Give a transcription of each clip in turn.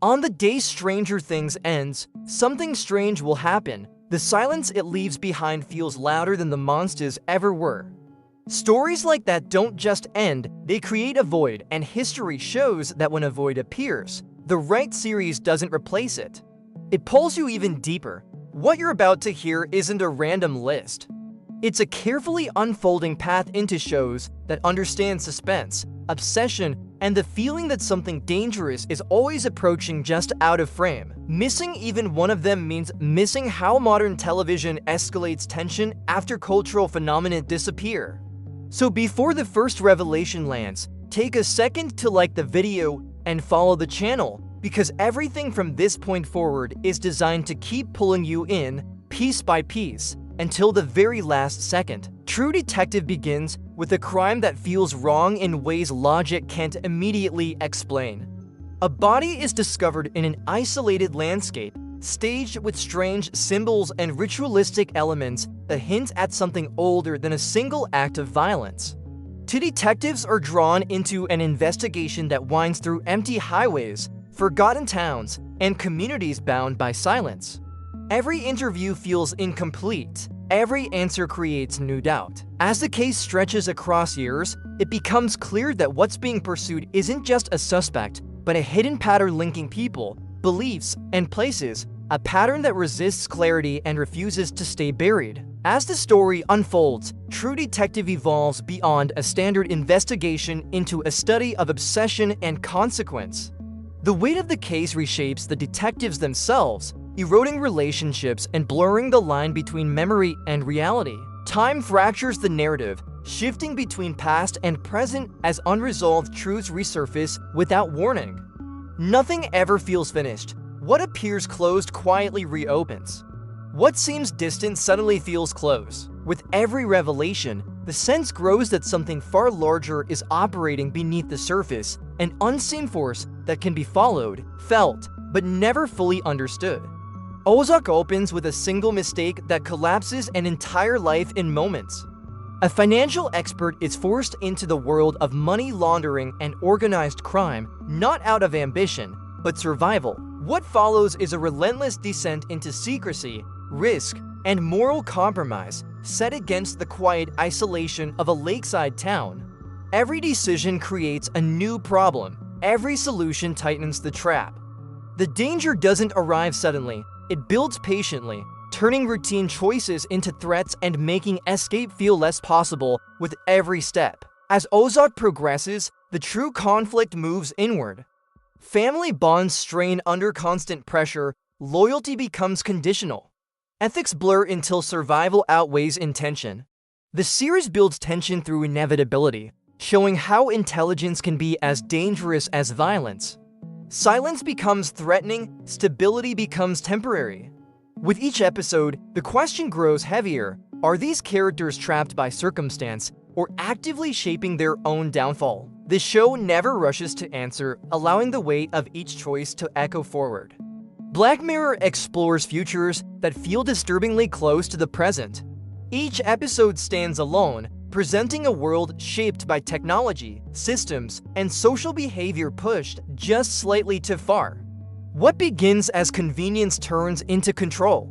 On the day Stranger Things ends, something strange will happen. The silence it leaves behind feels louder than the monsters ever were. Stories like that don't just end, they create a void, and history shows that when a void appears, the right series doesn't replace it. It pulls you even deeper. What you're about to hear isn't a random list. It's a carefully unfolding path into shows that understand suspense, obsession, and the feeling that something dangerous is always approaching just out of frame. Missing even one of them means missing how modern television escalates tension after cultural phenomena disappear. So before the first revelation lands, take a second to like the video and follow the channel, because everything from this point forward is designed to keep pulling you in, piece by piece, until the very last second. True Detective begins with a crime that feels wrong in ways logic can't immediately explain. A body is discovered in an isolated landscape, staged with strange symbols and ritualistic elements that hint at something older than a single act of violence. Two detectives are drawn into an investigation that winds through empty highways, forgotten towns, and communities bound by silence. Every interview feels incomplete. Every answer creates new doubt. As the case stretches across years, it becomes clear that what's being pursued isn't just a suspect, but a hidden pattern linking people, beliefs, and places, a pattern that resists clarity and refuses to stay buried. As the story unfolds, True Detective evolves beyond a standard investigation into a study of obsession and consequence. The weight of the case reshapes the detectives themselves, eroding relationships and blurring the line between memory and reality. Time fractures the narrative, shifting between past and present as unresolved truths resurface without warning. Nothing ever feels finished. What appears closed quietly reopens. What seems distant suddenly feels close. With every revelation, the sense grows that something far larger is operating beneath the surface, an unseen force that can be followed, felt, but never fully understood. Ozark opens with a single mistake that collapses an entire life in moments. A financial expert is forced into the world of money laundering and organized crime, not out of ambition, but survival. What follows is a relentless descent into secrecy, risk, and moral compromise, set against the quiet isolation of a lakeside town. Every decision creates a new problem. Every solution tightens the trap. The danger doesn't arrive suddenly. It builds patiently, turning routine choices into threats and making escape feel less possible with every step. As Ozark progresses, the true conflict moves inward. Family bonds strain under constant pressure, loyalty becomes conditional. Ethics blur until survival outweighs intention. The series builds tension through inevitability, showing how intelligence can be as dangerous as violence. Silence becomes threatening, stability becomes temporary. With each episode, the question grows heavier. Are these characters trapped by circumstance or actively shaping their own downfall? The show never rushes to answer, allowing the weight of each choice to echo forward. Black Mirror explores futures that feel disturbingly close to the present. Each episode stands alone, presenting a world shaped by technology, systems, and social behavior pushed just slightly too far. What begins as convenience turns into control.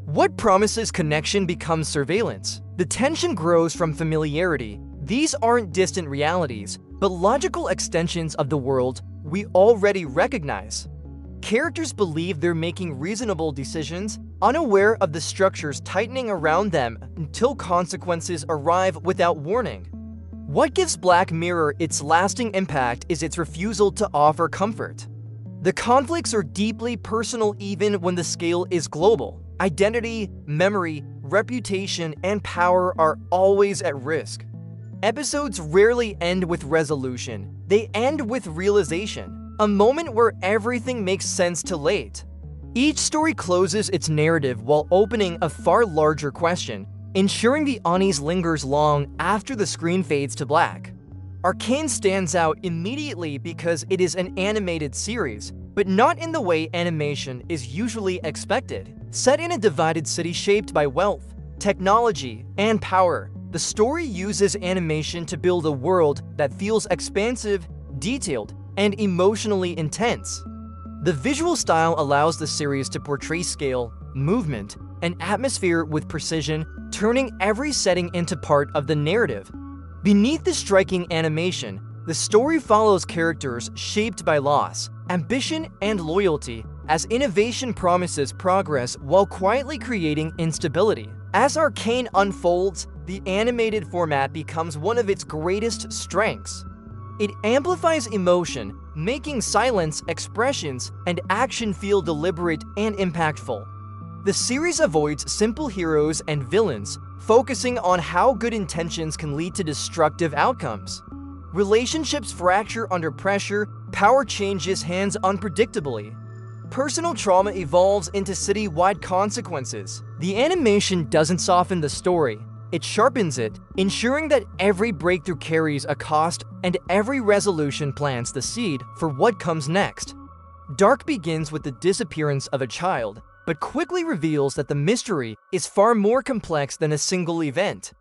What promises connection becomes surveillance. The tension grows from familiarity. These aren't distant realities, but logical extensions of the world we already recognize. Characters believe they're making reasonable decisions, unaware of the structures tightening around them until consequences arrive without warning. What gives Black Mirror its lasting impact is its refusal to offer comfort. The conflicts are deeply personal even when the scale is global. Identity, memory, reputation, and power are always at risk. Episodes rarely end with resolution. They end with realization. A moment where everything makes sense too late. Each story closes its narrative while opening a far larger question, ensuring the unease lingers long after the screen fades to black. Arcane stands out immediately because it is an animated series, but not in the way animation is usually expected. Set in a divided city shaped by wealth, technology, and power, the story uses animation to build a world that feels expansive, detailed, and emotionally intense. The visual style allows the series to portray scale, movement, and atmosphere with precision, turning every setting into part of the narrative. Beneath the striking animation, the story follows characters shaped by loss, ambition, and loyalty, as innovation promises progress while quietly creating instability. As Arcane unfolds, the animated format becomes one of its greatest strengths. It amplifies emotion, making silence, expressions, and action feel deliberate and impactful. The series avoids simple heroes and villains, focusing on how good intentions can lead to destructive outcomes. Relationships fracture under pressure, power changes hands unpredictably. Personal trauma evolves into city-wide consequences. The animation doesn't soften the story, it sharpens it, ensuring that every breakthrough carries a cost and every resolution plants the seed for what comes next. Dark begins with the disappearance of a child, but quickly reveals that the mystery is far more complex than a single event.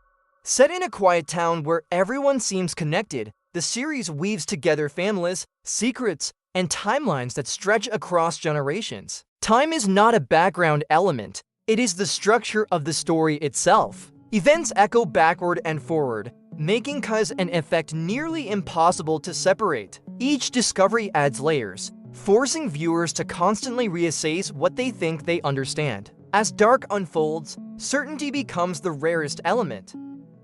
Set in a quiet town where everyone seems connected, the series weaves together families, secrets, and timelines that stretch across generations. Time is not a background element, it is the structure of the story itself. Events echo backward and forward, making cause and effect nearly impossible to separate. Each discovery adds layers, forcing viewers to constantly reassess what they think they understand. As Dark unfolds, certainty becomes the rarest element.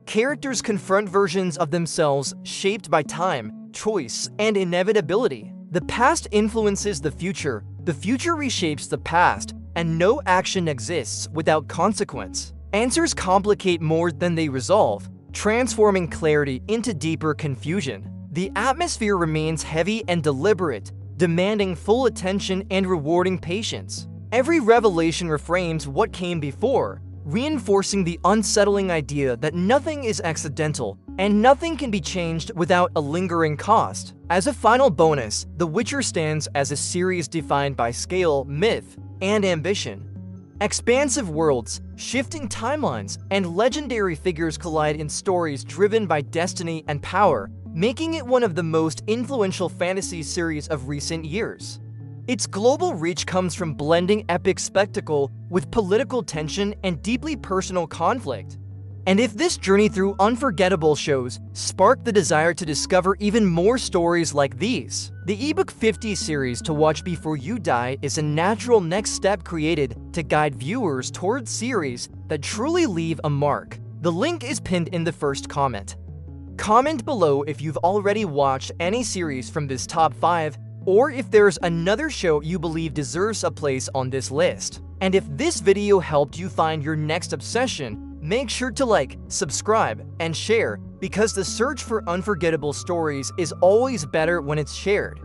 Characters confront versions of themselves shaped by time, choice, and inevitability. The past influences the future reshapes the past, and no action exists without consequence. Answers complicate more than they resolve, transforming clarity into deeper confusion. The atmosphere remains heavy and deliberate, demanding full attention and rewarding patience. Every revelation reframes what came before, reinforcing the unsettling idea that nothing is accidental and nothing can be changed without a lingering cost. As a final bonus, The Witcher stands as a series defined by scale, myth, and ambition. Expansive worlds, shifting timelines, and legendary figures collide in stories driven by destiny and power, making it one of the most influential fantasy series of recent years. Its global reach comes from blending epic spectacle with political tension and deeply personal conflict. And if this journey through unforgettable shows sparked the desire to discover even more stories like these, the ebook 50 series To Watch Before You Die is a natural next step created to guide viewers towards series that truly leave a mark. The link is pinned in the first comment. Comment below if you've already watched any series from this top 5, or if there's another show you believe deserves a place on this list. And if this video helped you find your next obsession, make sure to like, subscribe, and share, because the search for unforgettable stories is always better when it's shared.